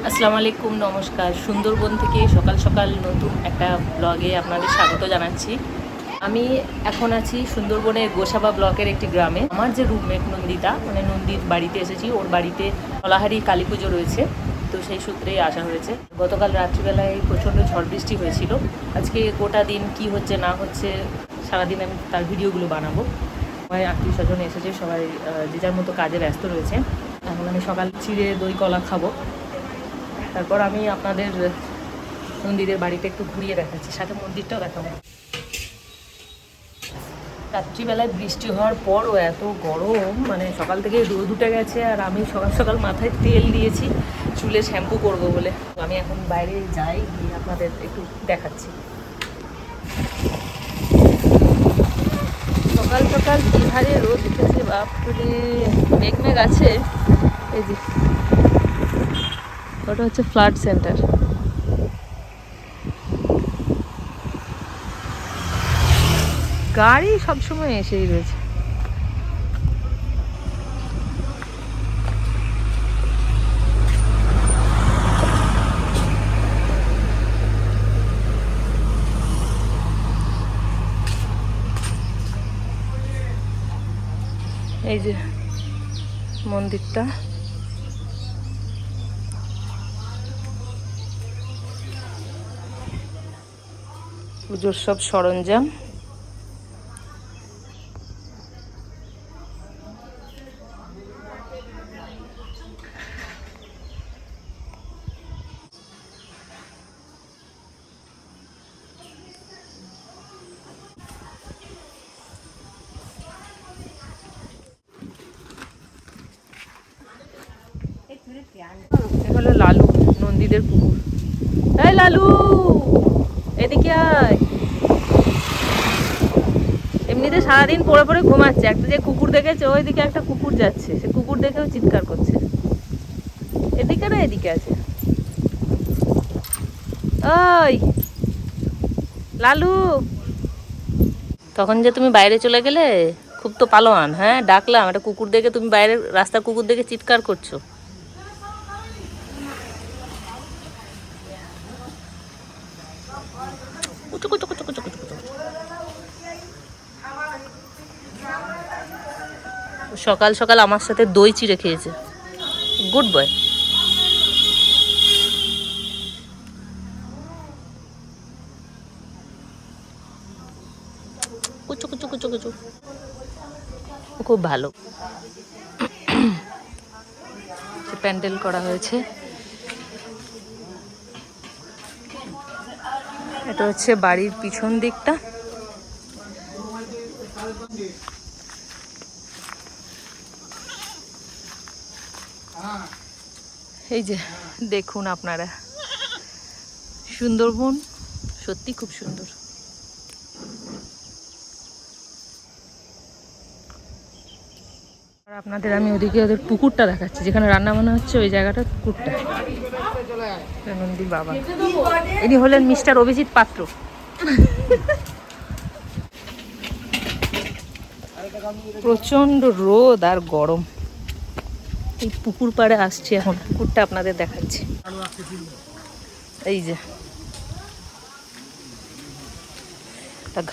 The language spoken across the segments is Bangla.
আসসালামু আলাইকুম, নমস্কার। সুন্দরবন থেকে সকাল সকাল নতুন একটা ব্লগে আপনাদের স্বাগত জানাচ্ছি। আমি এখন আছি সুন্দরবনের গোসাবা ব্লকের একটি গ্রামে। আমার যে রুমমেট নন্দিতা, মানে নন্দির বাড়িতে এসেছি। ওর বাড়িতে তলাহারি কালী পুজো রয়েছে, তো সেই সূত্রেই আসা হয়েছে। গতকাল রাত্রিবেলায় প্রচণ্ড ঝড় বৃষ্টি হয়েছিল। আজকে গোটা দিন কি হচ্ছে না হচ্ছে সারাদিন আমি তার ভিডিওগুলো বানাবো। সবাই আত্মীয় স্বজন এসেছে, সবাই যে যার মতো কাজে ব্যস্ত রয়েছে। এখন আমি সকাল চিড়ে দই কলা খাবো। তারপর আমি আপনাদের মন্দিরের বাড়িতে একটু ঘুরিয়ে দেখাচ্ছি, সাথে মন্দিরটাও দেখাবো। রাত্রিবেলায় বৃষ্টি হওয়ার পরও এত গরম, মানে সকাল থেকে রোদ উঠে গেছে। আর আমি সকাল সকাল মাথায় তেল দিয়েছি চুলে শ্যাম্পু করব বলে। আমি এখন বাইরে যাই, গিয়ে আপনাদের একটু দেখাচ্ছি। সকাল সকাল কি হারে রোদ উঠেছে, বাপরে। মেঘ আছে। এই যে ওটা হচ্ছে ফ্লাড সেন্টার। গাড়ি সবসময় এসেই রয়েছে। এই যে মন্দিরটা, পুজোর সব সরঞ্জাম। হলো লালু, নন্দীদের কুকুর। এই লালু, এদিকে আয়। এমনিতে সারাদিন পড়ে পড়ে ঘুমাচ্ছে। একটা যে কুকুর দেখেছে, ওইদিকে একটা কুকুর যাচ্ছে, সে কুকুর দেখেও চিৎকার করছে। এদিকে না, এদিকে আছে। ওই লালু, তখন যে তুমি বাইরে চলে গেলে, খুব তো পালোয়ান। হ্যাঁ, ডাকলাম, একটা কুকুর দেখে তুমি বাইরে রাস্তার কুকুর দেখে চিৎকার করছো। সকাল সকাল আমার সাথে দই চিড়ে খেয়েছে। Good boy. কুচু কুচু কুচু কুচু, খুব ভালো। প্যান্ডেল করা হয়েছে। এটা হচ্ছে বাড়ির পিছন দিকটা। এই যে দেখুন আপনারা, সুন্দরবন সত্যি খুব সুন্দর। আর আপনাদের আমি ওদিকে ওদের পুকুরটা দেখাচ্ছি, যেখানে রান্না বান্না হচ্ছে, ওই জায়গাটার পুকুরটা। নন্দীর বাবা, ইনি হলেন মিস্টার অভিজিৎ পাত্র। প্রচন্ড রোদ আর গরম। এই পুকুর পাড়ে আসছি এখন, পুকুরটা আপনাদের দেখাচ্ছি। এই যে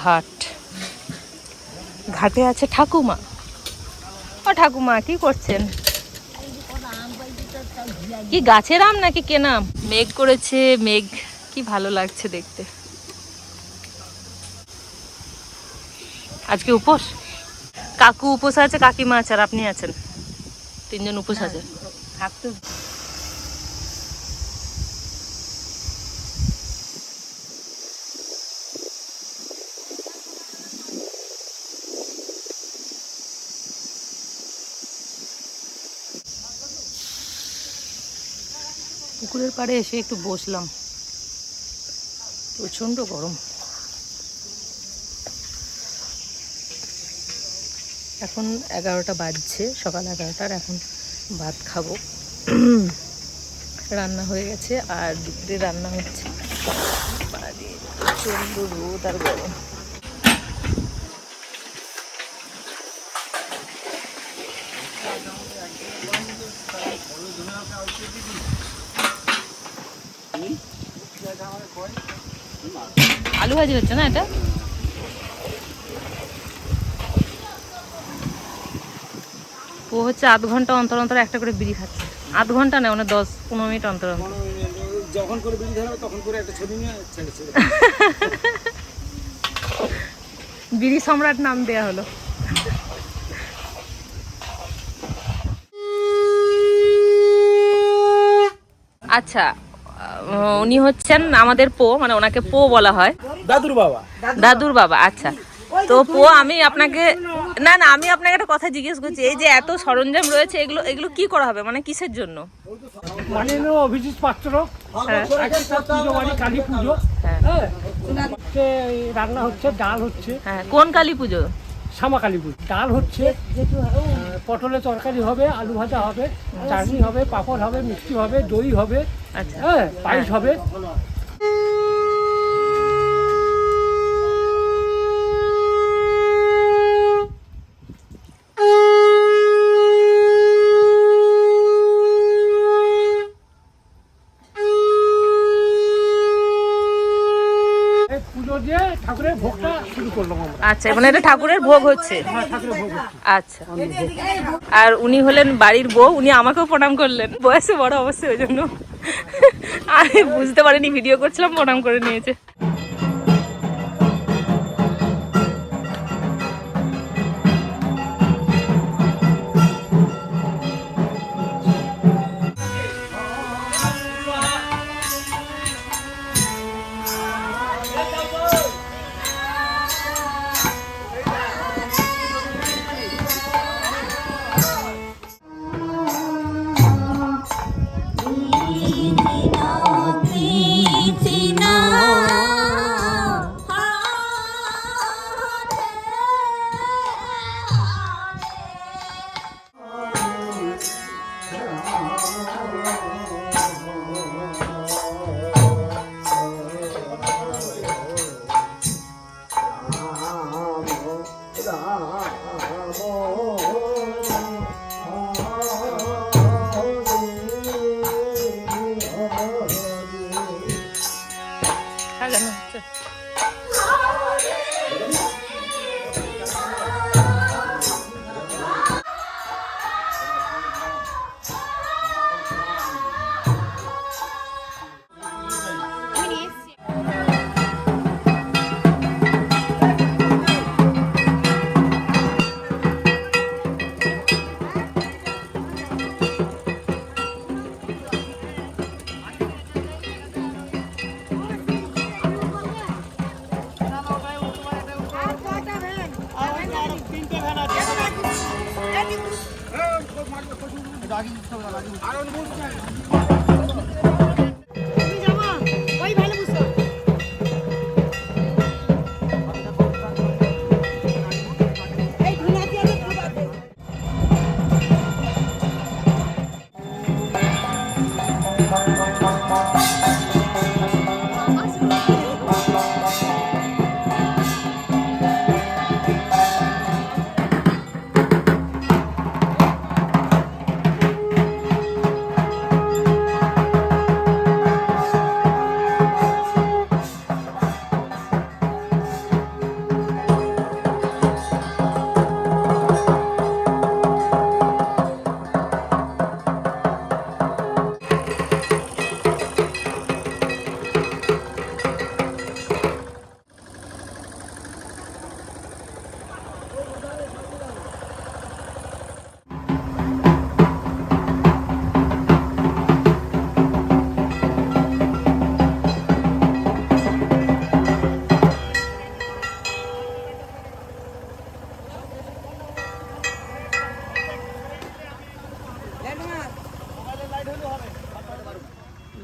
ঘাট, ঘাটে আছে ঠাকুমা। ও ঠাকুমা, কি করছেন? কি গাছের আম নাকি কেনা আম? মেঘ করেছে, মেঘ কি ভালো লাগছে দেখতে। আজকে উপোস, কাকু উপোস আছে, কাকিমা আছে, আর আপনি আছেন। তিনজন উপোস আছে। থাকতো। পুকুরের পাড়ে এসে একটু বসলাম, প্রচন্ড গরম। এখন 11টা বাজছে, সকাল 11টার। এখন ভাত খাবো। রান্না হয়ে গেছে, আর দুপুরে রান্না হচ্ছে। প্রচন্ড রোদ আর গরম। আলু ভাজি হচ্ছে না এটা? ও হচ্ছে আধ ঘন্টা অন্তর অন্তর একটা করে বিড়ি খাচ্ছে। আধ ঘন্টা না, মানে 10-15 মিনিট অন্তর অন্তর। যখন করে বিড়ি ধরবে তখন করে একটা ছবি নিয়ে ছেড়েছে। বিড়ি সম্রাট নাম দেয়া হলো। আচ্ছা, উনি হচ্ছেন আমাদের পো, মানে ওনাকে পো বলা হয়। দাদুর বাবা। দাদুর বাবা, আচ্ছা। তো পো আমি আপনাকে আমি আপনাকে একটা কথা জিজ্ঞেস করছি, এই যে এত সরঞ্জাম রয়েছে, এগুলো এগুলো কি করা হবে, মানে কিসের জন্য? মাননীয় অভিজিৎ পাত্র পুজো বাড়ি কালী পুজো, রান্না হচ্ছে, ডাল হচ্ছে। হ্যাঁ, কোন কালী পুজো? শ্যামা কালী পুজো। ডাল হচ্ছে, পটলের তরকারি হবে, আলু ভাজা হবে, চাটনি হবে, পাঁপড় হবে, মিষ্টি হবে, দই হবে, আচ্ছা, হ্যাঁ, পায়েস হবে। পুজো দিয়ে ঠাকুরের ভোগটা শুরু করলাম আমরা। আচ্ছা, মানে এটা ঠাকুরের ভোগ হচ্ছে। ঠাকুরের ভোগ হচ্ছে। আচ্ছা, আর উনি হলেন বাড়ির বউ, উনি আমাকেও প্রণাম করলেন, বয়সে বড় অবশ্যই, ওই জন্য আমি বুঝতে পারিনি, ভিডিও করছিলাম, প্রণাম করে নিয়েছে।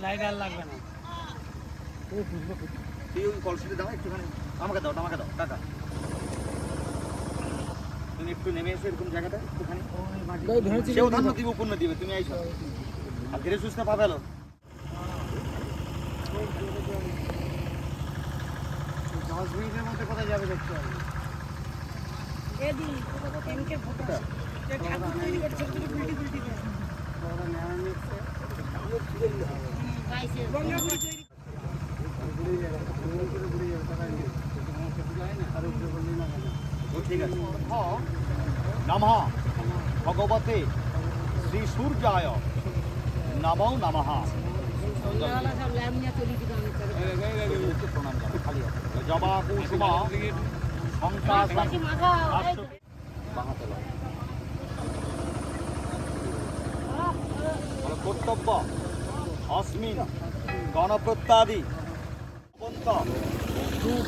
লাইট আর লাগবে না। তুই ওই কলসিতে দাও একটুখানি, আমাকে দাও টাকা। তুমি একটু নেমে এসে এরকম জায়গাটা একটুখানি, সেও ধান্য দিব, পূর্ণ দিবে, তুমি আইসো আর ধীরে সুস্থে পা ফেলো। 10 মিনিটের মধ্যে কোথায় যাবে দেখতে হবে। ঠিক আছে। নমঃ ভগবতে শ্রী সূর্যায় নমো নমঃ। প্রণাম জানাই খালি হাতে। জবা কুসুম সংকাশ বাঁহাতে লাগে। কর্তব্য অস্মিন গণপ্রত্যাদি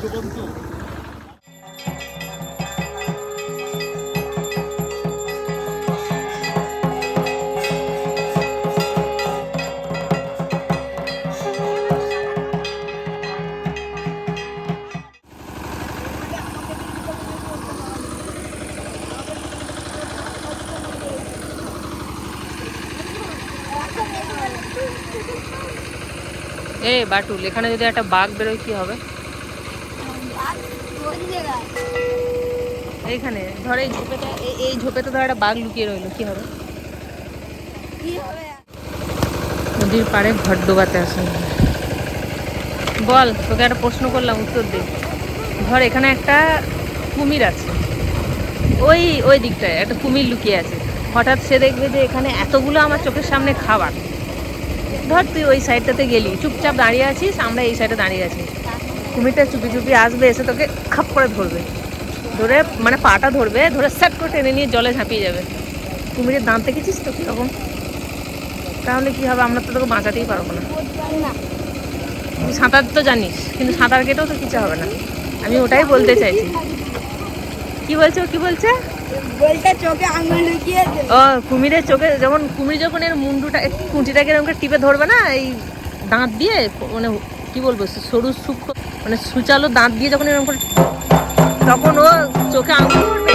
ডুবন্ত। এ বাটুল, এখানে যদি একটা বাঘ বেরোয় কি হবে? এইখানে ধর এই ঝোপেটা, এই ঝোপেতে ধর একটা বাঘ লুকিয়ে রইলো, কি হবে? নদীর পাড়ে ঘর ডোবাতে আসেন। বল, তোকে একটা প্রশ্ন করলাম, উত্তর দে। ধর এখানে একটা কুমির আছে, ওই ওই দিকটায় একটা কুমির লুকিয়ে আছে। হঠাৎ সে দেখবে যে এখানে এতগুলো আমার চোখের সামনে খাবার। ধর তুই ওই সাইডটাতে গেলি, চুপচাপ দাঁড়িয়ে আছিস, আমরা এই সাইডে দাঁড়িয়ে আছি। কুমিরটা চুপি চুপি আসবে, এসে তোকে খাপ করে ধরবে, ধরে মানে পাটা ধরবে, ধরে স্যাট করে টেনে নিয়ে জলে ঝাঁপিয়ে যাবে। কুমিরের দাঁত দেখেছিস তো কীরকম? তাহলে কি হবে? আমরা তো তোকে বাঁচাতেই পারবো না। তুই সাঁতার তো জানিস, কিন্তু সাঁতার কেটেও তো কিছু হবে না। আমি ওটাই বলতে চাইছি। কি বলছো, কি বলছে? চোখে আঙুল লুকিয়ে ও কুমিরের চোখে, যেমন কুমির যখন এর মুন্ডুটা কুঁচিটাকে এরকম করে টিপে ধরবে না এই দাঁত দিয়ে, মানে কি বলবো, সরু সূক্ষ্ম মানে সুচালো দাঁত দিয়ে যখন এরকম করে, তখন ও চোখে আঙুল ধরবে।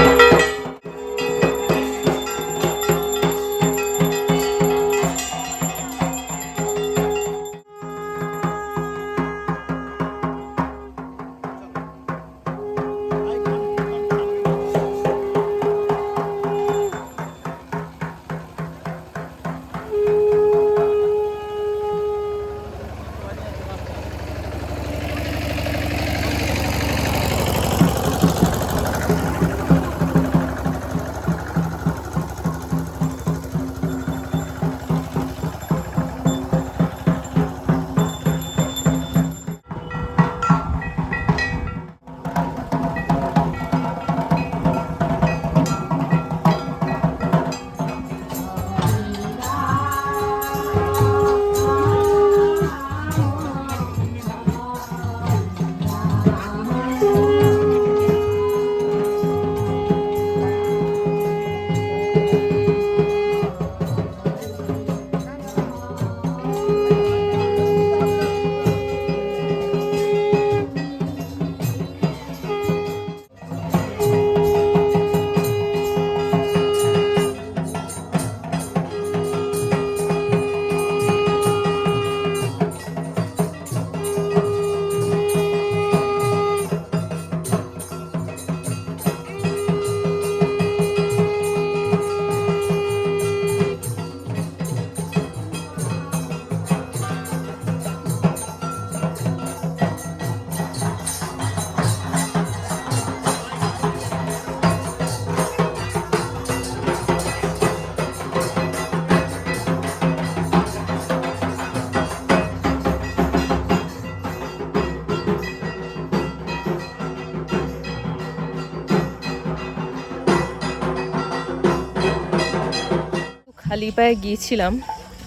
খালি পায়ে গিয়েছিলাম,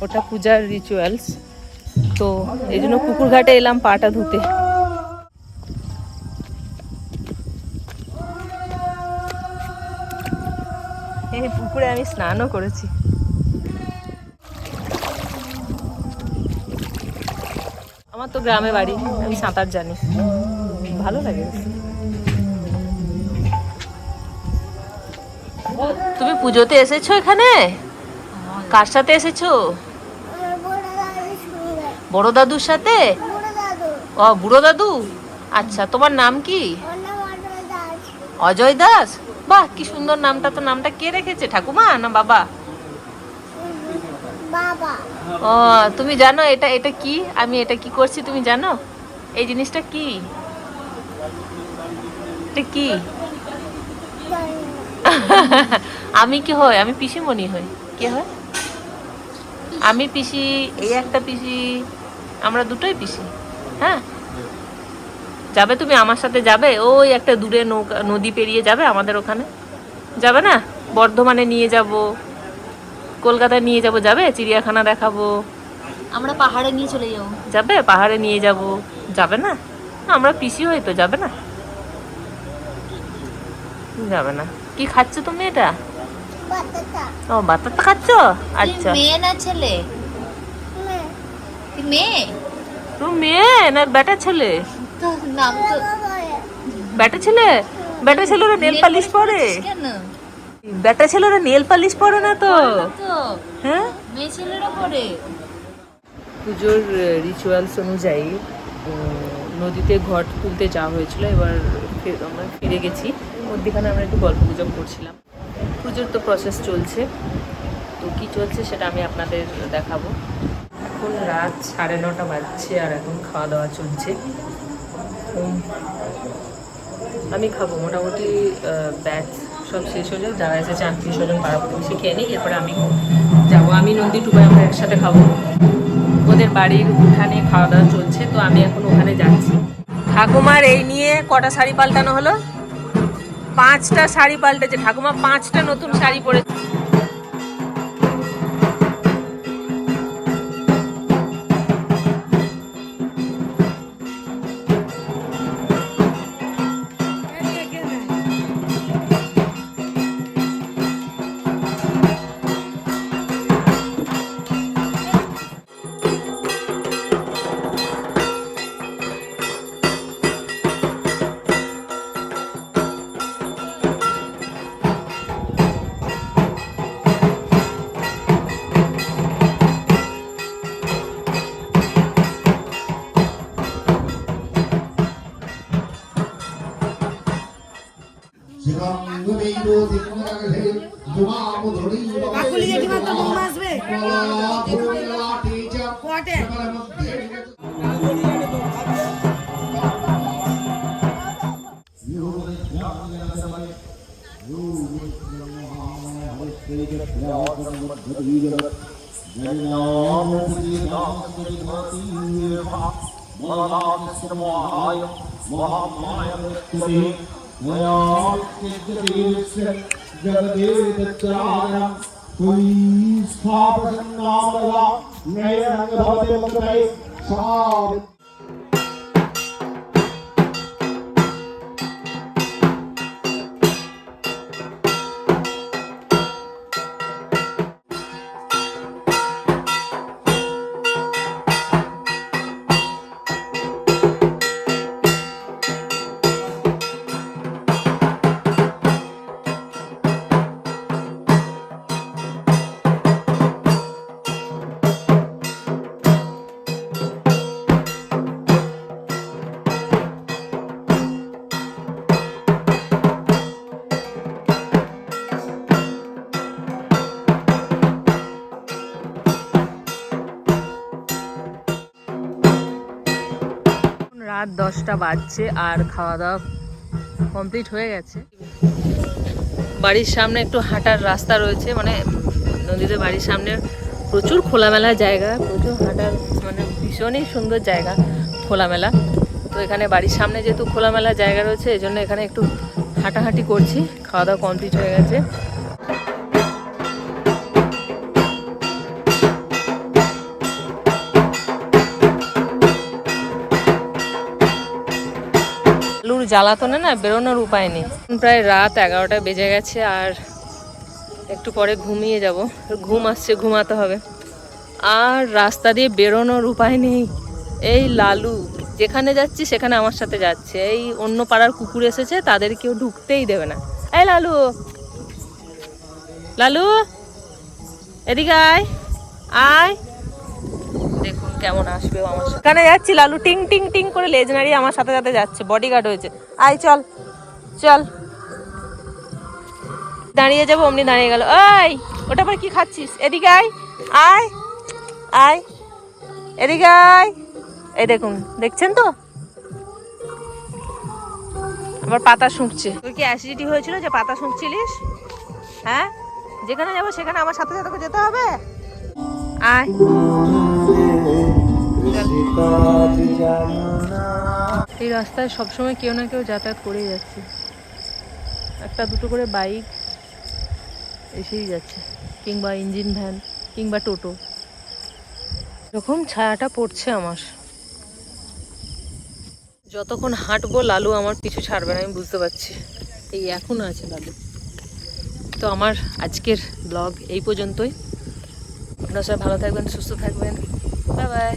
ওটা পূজার রিচুয়ালস, তো এই জন্য পুকুর ঘাটে এলাম পাটা ধুতে। এই পুকুরে আমি স্নানও করেছি। আমার তো গ্রামে বাড়ি, আমি সাঁতার জানি, ভালো লাগে। তুমি পুজোতে এসেছো এখানে? কার সাথে এসেছো? বড় দাদুর সাথে? ও বুড়ো দাদু, আচ্ছা। তোমার নাম কি? অজয় দাস। বাহ, কি সুন্দর নামটা। তো নামটা কে রেখেছে, ঠাকুমা না বাবা? ও তুমি জানো এটা এটা কি, আমি এটা কি করছি তুমি জানো? এই জিনিসটা কি, এটা কি? আমি কি হয়? আমি পিসিমণি হই। কি হয়? আমি পিসি, এই একটা পিসি, আমরা দুটোই পিসি। হ্যাঁ, যাবে তুমি আমার সাথে? যাবে ওই একটা দূরে নৌকা, নদী পেরিয়ে যাবে আমাদের ওখানে, যাবে না? বর্ধমানে নিয়ে যাব, কলকাতায় নিয়ে যাব, যাবে? চিড়িয়াখানা দেখাবো, আমরা পাহাড়ে নিয়ে চলে যাবো। যাবে? পাহাড়ে নিয়ে যাব, যাবে না? আমরা পিসি হই তো, যাবে না? যাবে না। কি খাচ্ছ তুমি এটা? ও বাতাসা খাচ্ছ? আচ্ছা, তুই মেয়ে না ছেলে? তুই মেয়ে? তুমি মেয়ে না বেটা ছেলে? তো নাম তো বেটা ছেলে? বেটা ছেলেরা নেল পালিশ পরে? কেন? বেটা ছেলেরা নেল পালিশ পরে না তো। তো হ্যাঁ, মেয়ে ছেলেরা করে। পুজোর রিচুয়ালস অনুযায়ী নদীতে ঘট তুলতে যাওয়া হয়েছিল। এবার আমরা ফিরে গেছি, মধ্যখানে আমরা একটু গল্প গুজব করছিলাম। পুজোর তো প্রসেস চলছে, তো কী চলছে সেটা আমি আপনাদের দেখাবো। এখন রাত 9:30 বাজছে আর এখন খাওয়া দাওয়া চলছে। আমি খাবো, মোটামুটি ব্যাচ সব শেষ হলে যারা এসেছে 38 জন পাড়া প্রতিবেশী খেয়ে নিই, এরপরে আমি যাবো। আমি নন্দী টুবাই আমরা একসাথে খাবো। ওদের বাড়ির উঠানে খাওয়া দাওয়া চলছে, তো আমি এখন ওখানে যাচ্ছি। ঠাকুমার এই নিয়ে কটা শাড়ি পাল্টানো হলো? 5টা শাড়ি পাল্টেছে ঠাকুমা, 5টা নতুন শাড়ি পরেছে। কাকুলি জেঠিমা তো বোম আসবে কোয়াটে রাত 10টা বাজছে আর খাওয়া দাওয়া কমপ্লিট হয়ে গেছে। বাড়ির সামনে একটু হাঁটার রাস্তা রয়েছে, মানে নদীতে বাড়ির সামনে প্রচুর খোলামেলা জায়গা, প্রচুর হাঁটার, মানে ভীষণই সুন্দর জায়গা, খোলামেলা। তো এখানে বাড়ির সামনে যেহেতু খোলামেলা জায়গা রয়েছে, এই জন্য এখানে একটু হাঁটাহাঁটি করছি। খাওয়া দাওয়া কমপ্লিট হয়ে গেছে। আলুর জ্বালাতনে না বেরোনোর উপায় নেই। প্রায় রাত 11টা বেজে গেছে আর একটু পরে ঘুমিয়ে যাব। ঘুম আসছে, ঘুমাতে হবে। আর রাস্তা দিয়ে বেরোনোর উপায় নেই। এই লালু যেখানে যাচ্ছি সেখানে আমার সাথে যাচ্ছে। এই অন্য পাড়ার কুকুর এসেছে, তাদের কেউ ঢুকতেই দেবে না। এই লালু, লালু এদিকে আয়, আয়। দেখুন কেমন আসবে আমার সাথে। এখানে যাচ্ছি, লালু টিং টিং টিং করে লেজ নাড়িয়ে আমার সাথে সাথে যাচ্ছে। বডিগার্ড হয়েছে। আয় চল চল। দাঁড়িয়ে যাবো, অমনি দাঁড়িয়ে গেল। ওই ওটা পরে কি খাচ্ছিস? এদিকে আয়, আয়। আয় এদিকে আয়। এই দেখুন, দেখছেন তো আবার পাতা শুঁকছে। তোর কি অ্যাসিডিটি হয়েছিল যে পাতা শুঁকছিলিস? হ্যাঁ, যেখানে যাবো সেখানে আমার সাথে সাথে যেতে হবে। আয় এই রাস্তায় সবসময় কেউ না কেউ যাতায়াত করেই যাচ্ছে, একটা দুটো করে বাইক এসেই যাচ্ছে, কিংবা ইঞ্জিন ভ্যান, কিংবা টোটো। এরকম ছায়াটা পড়ছে আমার। যতক্ষণ হাঁটবো লালু আমার পিছু ছাড়বে না, আমি বুঝতে পারছি। এই এখনো আছে লালু। তো আমার আজকের ব্লগ এই পর্যন্তই। আপনারা সবাই ভালো থাকবেন, সুস্থ থাকবেন। Bye bye.